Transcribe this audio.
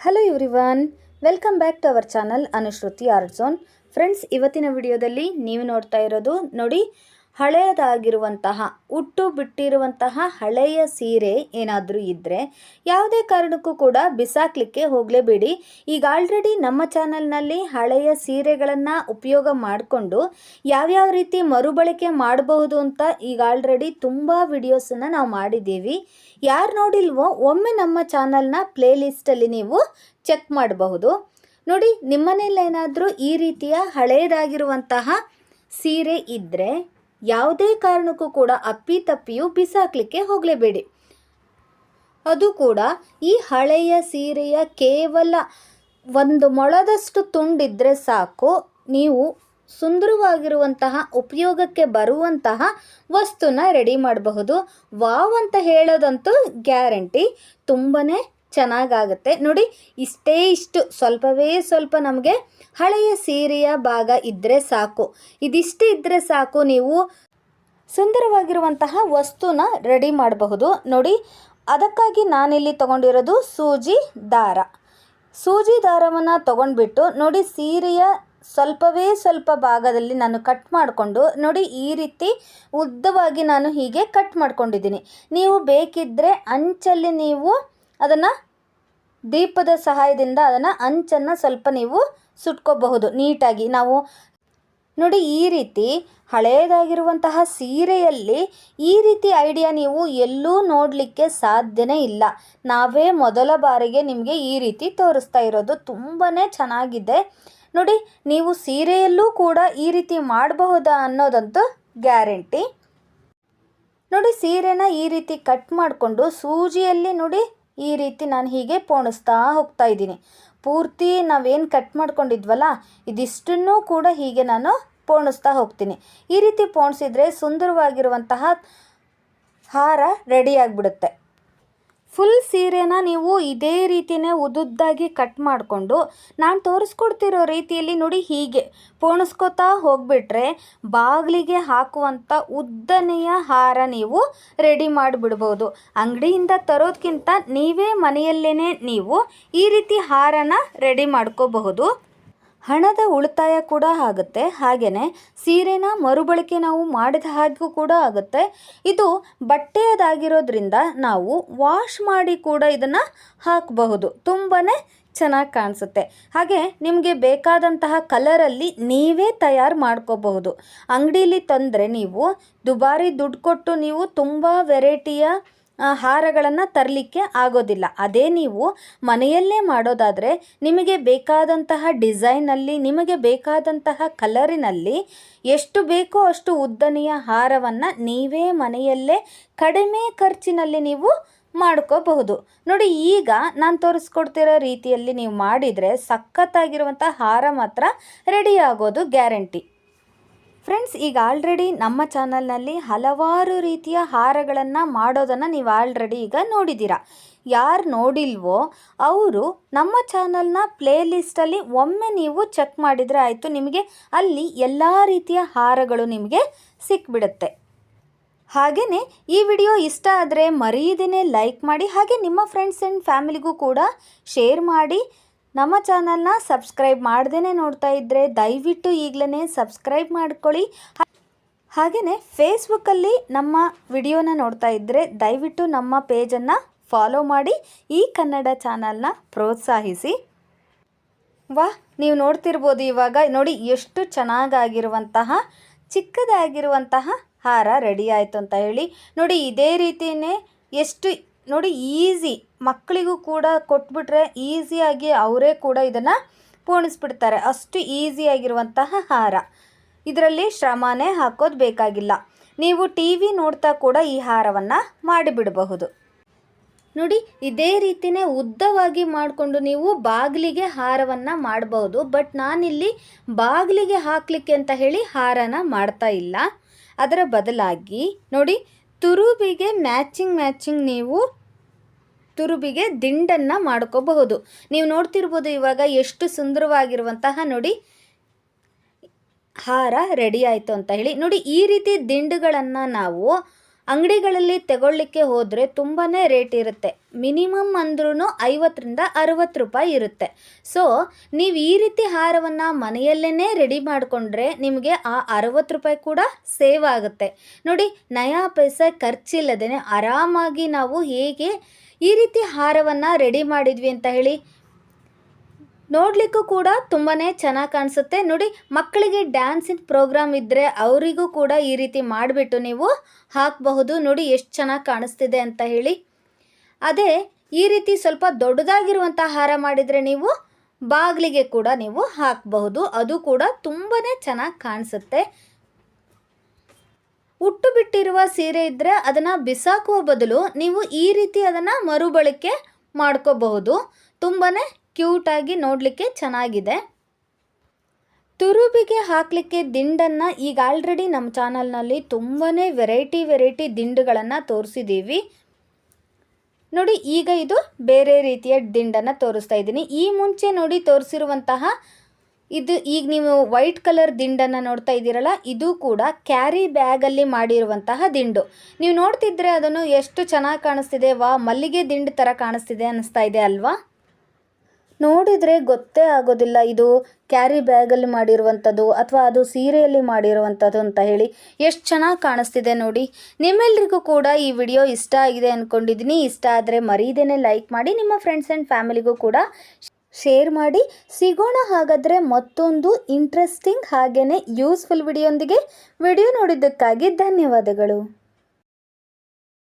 Hello everyone, welcome back to our channel Anushruti art zone. Friends, ಇವತ್ತಿನ ವಿಡಿಯೋದಲ್ಲಿ ನೀವು ನೋಡ್ತಾ ಇರೋದು ನೋಡಿ, ಹಳೆಯದಾಗಿರುವಂತಹ ಉಟ್ಟು ಬಿಟ್ಟಿರುವಂತಹ ಹಳೆಯ ಸೀರೆ ಏನಾದರೂ ಇದ್ದರೆ ಯಾವುದೇ ಕಾರಣಕ್ಕೂ ಕೂಡ ಬಿಸಾಕಲಿಕ್ಕೆ ಹೋಗಲೇಬೇಡಿ. ಈಗ ಆಲ್ರೆಡಿ ನಮ್ಮ ಚಾನಲ್ನಲ್ಲಿ ಹಳೆಯ ಸೀರೆಗಳನ್ನು ಉಪಯೋಗ ಮಾಡಿಕೊಂಡು ಯಾವ್ಯಾವ ರೀತಿ ಮರುಬಳಕೆ ಮಾಡಬಹುದು ಅಂತ ಈಗ ಆಲ್ರೆಡಿ ತುಂಬ ವಿಡಿಯೋಸನ್ನು ನಾವು ಮಾಡಿದ್ದೀವಿ. ಯಾರು ನೋಡಿಲ್ವೋ ಒಮ್ಮೆ ನಮ್ಮ ಚಾನಲ್ನ ಪ್ಲೇಲಿಸ್ಟಲ್ಲಿ ನೀವು ಚೆಕ್ ಮಾಡಬಹುದು. ನೋಡಿ, ನಿಮ್ಮನೇಲಿ ಏನಾದರೂ ಈ ರೀತಿಯ ಹಳೆಯದಾಗಿರುವಂತಹ ಸೀರೆ ಇದ್ದರೆ ಯಾವುದೇ ಕಾರಣಕ್ಕೂ ಕೂಡ ಅಪ್ಪಿತಪ್ಪಿಯೂ ಬಿಸಾಕಲಿಕ್ಕೆ ಹೋಗಲೇಬೇಡಿ. ಅದು ಕೂಡ ಈ ಹಳೆಯ ಸೀರೆಯ ಕೇವಲ 1 ಮೊಳದಷ್ಟು ತುಂಡಿದ್ರೆ ಸಾಕು, ನೀವು ಸುಂದರವಾಗಿರುವಂತಹ ಉಪಯೋಗಕ್ಕೆ ಬರುವಂತಹ ವಸ್ತುನ ರೆಡಿ ಮಾಡಬಹುದು. ವಾವ್ ಅಂತ ಹೇಳೋದಂತೂ ಗ್ಯಾರಂಟಿ, ತುಂಬಾ ಚೆನ್ನಾಗಾಗುತ್ತೆ. ನೋಡಿ, ಇಷ್ಟು ಸ್ವಲ್ಪವೇ ಸ್ವಲ್ಪ ನಮಗೆ ಹಳೆಯ ಸೀರೆಯ ಭಾಗ ಇದ್ದರೆ ಸಾಕು, ಇದಿಷ್ಟು ಇದ್ದರೆ ಸಾಕು, ನೀವು ಸುಂದರವಾಗಿರುವಂತಹ ವಸ್ತುನ ರೆಡಿ ಮಾಡಬಹುದು. ನೋಡಿ, ಅದಕ್ಕಾಗಿ ನಾನಿಲ್ಲಿ ತಗೊಂಡಿರೋದು ಸೂಜಿ ದಾರವನ್ನು ತಗೊಂಡ್ಬಿಟ್ಟು ನೋಡಿ, ಸೀರೆಯ ಸ್ವಲ್ಪವೇ ಸ್ವಲ್ಪ ಭಾಗದಲ್ಲಿ ನಾನು ಕಟ್ ಮಾಡಿಕೊಂಡು ನೋಡಿ, ಈ ರೀತಿ ಉದ್ದವಾಗಿ ನಾನು ಹೀಗೆ ಕಟ್ ಮಾಡ್ಕೊಂಡಿದ್ದೀನಿ. ನೀವು ಬೇಕಿದ್ದರೆ ಅಂಚಲ್ಲಿ ನೀವು ಅದನ್ನು ದೀಪದ ಸಹಾಯದಿಂದ ಅದನ್ನು ಅಂಚನ್ನು ಸ್ವಲ್ಪ ನೀವು ಸುಟ್ಕೋಬಹುದು ನೀಟಾಗಿ. ನಾವು ನೋಡಿ, ಈ ರೀತಿ ಹಳೆಯದಾಗಿರುವಂತಹ ಸೀರೆಯಲ್ಲಿ ಈ ರೀತಿ ಐಡಿಯಾ ನೀವು ಎಲ್ಲೂ ನೋಡಲಿಕ್ಕೆ ಸಾಧ್ಯನೇ ಇಲ್ಲ. ನಾವೇ ಮೊದಲ ಬಾರಿಗೆ ನಿಮಗೆ ಈ ರೀತಿ ತೋರಿಸ್ತಾ ಇರೋದು. ತುಂಬಾ ಚೆನ್ನಾಗಿದೆ. ನೋಡಿ, ನೀವು ಸೀರೆಯಲ್ಲೂ ಕೂಡ ಈ ರೀತಿ ಮಾಡಬಹುದಾ ಅನ್ನೋದಂತೂ ಗ್ಯಾರಂಟಿ. ನೋಡಿ, ಸೀರೆನ ಈ ರೀತಿ ಕಟ್ ಮಾಡಿಕೊಂಡು ಸೂಜಿಯಲ್ಲಿ ನೋಡಿ ಈ ರೀತಿ ನಾನು ಹೀಗೆ ಪೋಣಿಸ್ತಾ ಹೋಗ್ತಾ ಇದ್ದೀನಿ. ಪೂರ್ತಿ ನಾವೇನು ಕಟ್ ಮಾಡ್ಕೊಂಡಿದ್ವಲ್ಲ, ಇದಿಷ್ಟನ್ನೂ ಕೂಡ ಹೀಗೆ ನಾನು ಪೋಣಿಸ್ತಾ ಹೋಗ್ತೀನಿ. ಈ ರೀತಿ ಪೋಣಿಸಿದ್ರೆ ಸುಂದರವಾಗಿರುವಂತಹ ಹಾರ ರೆಡಿಯಾಗಿಬಿಡುತ್ತೆ. ಫುಲ್ ಸೀರೆನ ನೀವು ಇದೇ ರೀತಿಯೇ ಉದ್ದುದ್ದಾಗಿ ಕಟ್ ಮಾಡಿಕೊಂಡು ನಾನು ತೋರಿಸ್ಕೊಡ್ತಿರೋ ರೀತಿಯಲ್ಲಿ ನೋಡಿ ಹೀಗೆ ಪೋಣಿಸ್ಕೋತಾ ಹೋಗಿಬಿಟ್ರೆ ಬಾಗಿಲಿಗೆ ಹಾಕುವಂಥ ಉದ್ದನೆಯ ಹಾರ ನೀವು ರೆಡಿ ಮಾಡಿಬಿಡ್ಬೋದು. ಅಂಗಡಿಯಿಂದ ತರೋದಕ್ಕಿಂತ ನೀವೇ ಮನೆಯಲ್ಲೇ ನೀವು ಈ ರೀತಿ ಹಾರನ ರೆಡಿ ಮಾಡ್ಕೋಬಹುದು. ಹಣದ ಉಳಿತಾಯ ಕೂಡ ಆಗುತ್ತೆ, ಹಾಗೆಯೇ ಸೀರೆನ ಮರುಬಳಕೆ ನಾವು ಮಾಡಿದ ಹಾಗೂ ಕೂಡ ಆಗುತ್ತೆ. ಇದು ಬಟ್ಟೆಯದಾಗಿರೋದ್ರಿಂದ ನಾವು ವಾಶ್ ಮಾಡಿ ಕೂಡ ಇದನ್ನು ಹಾಕಬಹುದು, ತುಂಬಾ ಚೆನ್ನಾಗಿ ಕಾಣಿಸುತ್ತೆ. ಹಾಗೆ ನಿಮಗೆ ಬೇಕಾದಂತಹ ಕಲರಲ್ಲಿ ನೀವೇ ತಯಾರು ಮಾಡ್ಕೋಬಹುದು. ಅಂಗಡೀಲಿ ತಂದರೆ ನೀವು ದುಬಾರಿ ದುಡ್ಡು ಕೊಟ್ಟು ನೀವು ತುಂಬ ವೆರೈಟಿಯ ಹಾರಗಳನ್ನು ತರಲಿಕ್ಕೆ ಆಗೋದಿಲ್ಲ. ಅದೇ ನೀವು ಮನೆಯಲ್ಲೇ ಮಾಡೋದಾದರೆ ನಿಮಗೆ ಬೇಕಾದಂತಹ ಡಿಸೈನಲ್ಲಿ, ನಿಮಗೆ ಬೇಕಾದಂತಹ ಕಲರಿನಲ್ಲಿ ಎಷ್ಟು ಬೇಕೋ ಅಷ್ಟು ಉದ್ದನೆಯ ಹಾರವನ್ನು ನೀವೇ ಮನೆಯಲ್ಲೇ ಕಡಿಮೆ ಖರ್ಚಿನಲ್ಲಿ ನೀವು ಮಾಡ್ಕೋಬಹುದು. ನೋಡಿ, ಈಗ ನಾನು ತೋರಿಸ್ಕೊಡ್ತಿರೋ ರೀತಿಯಲ್ಲಿ ನೀವು ಮಾಡಿದರೆ ಸಖತ್ತಾಗಿರುವಂಥ ಹಾರ ಮಾತ್ರ ರೆಡಿ ಆಗೋದು ಗ್ಯಾರಂಟಿ. ಫ್ರೆಂಡ್ಸ್, ಈಗ ಆಲ್ರೆಡಿ ನಮ್ಮ ಚಾನಲ್ನಲ್ಲಿ ಹಲವಾರು ರೀತಿಯ ಹಾರಗಳನ್ನು ಮಾಡೋದನ್ನು ನೀವು ಆಲ್ರೆಡಿ ಈಗ ನೋಡಿದ್ದೀರಾ. ಯಾರು ನೋಡಿಲ್ವೋ ಅವರು ನಮ್ಮ ಚಾನಲ್ನ ಪ್ಲೇಲಿಸ್ಟಲ್ಲಿ ಒಮ್ಮೆ ನೀವು ಚೆಕ್ ಮಾಡಿದರೆ ಆಯಿತು, ನಿಮಗೆ ಅಲ್ಲಿ ಎಲ್ಲ ರೀತಿಯ ಹಾರಗಳು ನಿಮಗೆ ಸಿಕ್ಬಿಡುತ್ತೆ. ಹಾಗೆಯೇ ಈ ವಿಡಿಯೋ ಇಷ್ಟ ಆದರೆ ಮರೆಯದೇ ಲೈಕ್ ಮಾಡಿ, ಹಾಗೆ ನಿಮ್ಮ ಫ್ರೆಂಡ್ಸ್ ಆ್ಯಂಡ್ ಫ್ಯಾಮಿಲಿಗೂ ಕೂಡ ಶೇರ್ ಮಾಡಿ. ನಮ್ಮ ಚಾನಲ್ನ ಸಬ್ಸ್ಕ್ರೈಬ್ ಮಾಡ್ದೇ ನೋಡ್ತಾ ಇದ್ದರೆ ದಯವಿಟ್ಟು ಈಗಲೇ ಸಬ್ಸ್ಕ್ರೈಬ್ ಮಾಡ್ಕೊಳ್ಳಿ. ಹಾಗೆಯೇ ಫೇಸ್ಬುಕ್ಕಲ್ಲಿ ನಮ್ಮ ವಿಡಿಯೋನ ನೋಡ್ತಾ ಇದ್ದರೆ ದಯವಿಟ್ಟು ನಮ್ಮ ಪೇಜನ್ನು ಫಾಲೋ ಮಾಡಿ ಈ ಕನ್ನಡ ಚಾನಲ್ನ ಪ್ರೋತ್ಸಾಹಿಸಿ. ನೀವು ನೋಡ್ತಿರ್ಬೋದು ಇವಾಗ ನೋಡಿ, ಎಷ್ಟು ಚೆನ್ನಾಗಿರುವಂತಹ ಚಿಕ್ಕದಾಗಿರುವಂತಹ ಹಾರ ರೆಡಿ ಆಯಿತು ಅಂತ ಹೇಳಿ. ನೋಡಿ, ಇದೇ ರೀತಿಯೇ ಎಷ್ಟು ನೋಡಿ ಈಸಿ, ಮಕ್ಕಳಿಗೂ ಕೂಡ ಕೊಟ್ಬಿಟ್ರೆ ಈಸಿಯಾಗಿ ಅವರೇ ಕೂಡ ಇದನ್ನು ಪೋಣಿಸ್ಬಿಡ್ತಾರೆ. ಅಷ್ಟು ಈಸಿಯಾಗಿರುವಂತಹ ಹಾರ, ಇದರಲ್ಲಿ ಶ್ರಮನೇ ಹಾಕೋದು ಬೇಕಾಗಿಲ್ಲ. ನೀವು TV ನೋಡ್ತಾ ಕೂಡ ಈ ಹಾರವನ್ನು ಮಾಡಿಬಿಡಬಹುದು. ನೋಡಿ, ಇದೇ ರೀತಿಯೇ ಉದ್ದವಾಗಿ ಮಾಡಿಕೊಂಡು ನೀವು ಬಾಗಿಲಿಗೆ ಹಾರವನ್ನು ಮಾಡಬಹುದು. ಬಟ್ ನಾನಿಲ್ಲಿ ಬಾಗಿಲಿಗೆ ಹಾಕಲಿಕ್ಕೆ ಅಂತ ಹೇಳಿ ಹಾರನ ಮಾಡ್ತಾ ಇಲ್ಲ. ಅದರ ಬದಲಾಗಿ ನೋಡಿ, ತುರುಬಿಗೆ ಮ್ಯಾಚಿಂಗ್ ನೀವು ತುರುಬಿಗೆ ದಿಂಡನ್ನು ಮಾಡ್ಕೋಬಹುದು. ನೀವು ನೋಡ್ತಿರ್ಬೋದು ಇವಾಗ ಎಷ್ಟು ಸುಂದರವಾಗಿರುವಂತಹ ನೋಡಿ ಹಾರ ರೆಡಿ ಆಯಿತು ಅಂತ ಹೇಳಿ. ನೋಡಿ, ಈ ರೀತಿ ದಿಂಡುಗಳನ್ನು ನಾವು ಅಂಗಡಿಗಳಲ್ಲಿ ತಗೊಳ್ಳಿಕ್ಕೆ ಹೋದರೆ ತುಂಬಾ ರೇಟ್ ಇರುತ್ತೆ. ಮಿನಿಮಮ್ ಅಂದ್ರೂ 50ರಿಂದ 60 ರೂಪಾಯಿ ಇರುತ್ತೆ. ಸೊ ನೀವು ಈ ರೀತಿ ಹಾರವನ್ನು ಮನೆಯಲ್ಲೇ ರೆಡಿ ಮಾಡಿಕೊಂಡ್ರೆ ನಿಮಗೆ ಆ 60 ರೂಪಾಯಿ ಕೂಡ ಸೇವ್ ಆಗುತ್ತೆ. ನೋಡಿ, ನಯಾ ಪೈಸೆ ಖರ್ಚಿಲ್ಲದೇ ಆರಾಮಾಗಿ ನಾವು ಹೇಗೆ ಈ ರೀತಿ ಹಾರವನ್ನು ರೆಡಿ ಮಾಡಿದ್ವಿ ಅಂತ ಹೇಳಿ. ನೋಡಲಿಕ್ಕೂ ಕೂಡ ತುಂಬಾ ಚೆನ್ನಾಗಿ ಕಾಣಿಸುತ್ತೆ. ನೋಡಿ, ಮಕ್ಕಳಿಗೆ ಡ್ಯಾನ್ಸಿನ ಪ್ರೋಗ್ರಾಮ್ ಇದ್ದರೆ ಅವರಿಗೂ ಕೂಡ ಈ ರೀತಿ ಮಾಡಿಬಿಟ್ಟು ನೀವು ಹಾಕಬಹುದು. ನೋಡಿ ಎಷ್ಟು ಚೆನ್ನಾಗಿ ಕಾಣಿಸ್ತಿದೆ ಅಂತ ಹೇಳಿ. ಅದೇ ಈ ರೀತಿ ಸ್ವಲ್ಪ ದೊಡ್ಡದಾಗಿರುವಂಥ ಹಾರ ಮಾಡಿದರೆ ನೀವು ಬಾಗಿಲಿಗೆ ಕೂಡ ನೀವು ಹಾಕಬಹುದು. ಅದು ಕೂಡ ತುಂಬಾ ಚೆನ್ನಾಗಿ ಕಾಣಿಸುತ್ತೆ. ಉಟ್ಟು ಬಿಟ್ಟಿರುವ ಸೀರೆ ಇದ್ದರೆ ಅದನ್ನು ಬಿಸಾಕುವ ಬದಲು ನೀವು ಈ ರೀತಿ ಅದನ್ನು ಮರುಬಳಕೆ ಮಾಡ್ಕೋಬಹುದು. ತುಂಬಾ ಕ್ಯೂಟಾಗಿ ನೋಡಲಿಕ್ಕೆ ಚೆನ್ನಾಗಿದೆ. ತುರುಬಿಗೆ ಹಾಕಲಿಕ್ಕೆ ದಿಂಡನ್ನು ಈಗ ಆಲ್ರೆಡಿ ನಮ್ಮ ಚಾನಲ್ನಲ್ಲಿ ತುಂಬಾ ವೆರೈಟಿ ದಿಂಡುಗಳನ್ನು ತೋರಿಸಿದ್ದೀವಿ. ನೋಡಿ, ಈಗ ಇದು ಬೇರೆ ರೀತಿಯ ದಿಂಡನ್ನು ತೋರಿಸ್ತಾ ಇದ್ದೀನಿ. ಈ ಮುಂಚೆ ನೋಡಿ ತೋರಿಸಿರುವಂತಹ ಇದು ಈಗ ನೀವು ವೈಟ್ ಕಲರ್ ದಿಂಡನ್ನು ನೋಡ್ತಾ ಇದ್ದೀರಲ್ಲ, ಇದು ಕೂಡ ಕ್ಯಾರಿ ಬ್ಯಾಗಲ್ಲಿ ಮಾಡಿರುವಂತಹ ದಿಂಡು. ನೀವು ನೋಡ್ತಿದ್ರೆ ಅದನ್ನು ಎಷ್ಟು ಚೆನ್ನಾಗಿ ಕಾಣಿಸ್ತಿದೆ. ಮಲ್ಲಿಗೆ ದಿಂಡು ಥರ ಕಾಣಿಸ್ತಿದೆ ಅನ್ನಿಸ್ತಾ ಇದೆ ಅಲ್ವಾ? ನೋಡಿದರೆ ಗೊತ್ತೇ ಆಗೋದಿಲ್ಲ ಇದು ಕ್ಯಾರಿ ಬ್ಯಾಗಲ್ಲಿ ಮಾಡಿರುವಂಥದ್ದು ಅಥವಾ ಅದು ಸೀರೆಯಲ್ಲಿ ಮಾಡಿರುವಂಥದ್ದು ಅಂತ ಹೇಳಿ. ಎಷ್ಟು ಚೆನ್ನಾಗಿ ಕಾಣಿಸ್ತಿದೆ ನೋಡಿ. ನಿಮ್ಮೆಲ್ಲರಿಗೂ ಕೂಡ ಈ ವಿಡಿಯೋ ಇಷ್ಟ ಆಗಿದೆ ಅಂದ್ಕೊಂಡಿದ್ದೀನಿ. ಇಷ್ಟ ಆದರೆ ಮರೀದೇನೆ ಲೈಕ್ ಮಾಡಿ, ನಿಮ್ಮ ಫ್ರೆಂಡ್ಸ್ ಆ್ಯಂಡ್ ಫ್ಯಾಮಿಲಿಗೂ ಕೂಡ ಶೇರ್ ಮಾಡಿ. ಸಿಗೋಣ ಹಾಗಾದರೆ ಮತ್ತೊಂದು ಇಂಟ್ರೆಸ್ಟಿಂಗ್ ಹಾಗೆಯೇ ಯೂಸ್ಫುಲ್ ವಿಡಿಯೋಂದಿಗೆ. ವಿಡಿಯೋ ನೋಡಿದ್ದಕ್ಕಾಗಿ ಧನ್ಯವಾದಗಳು.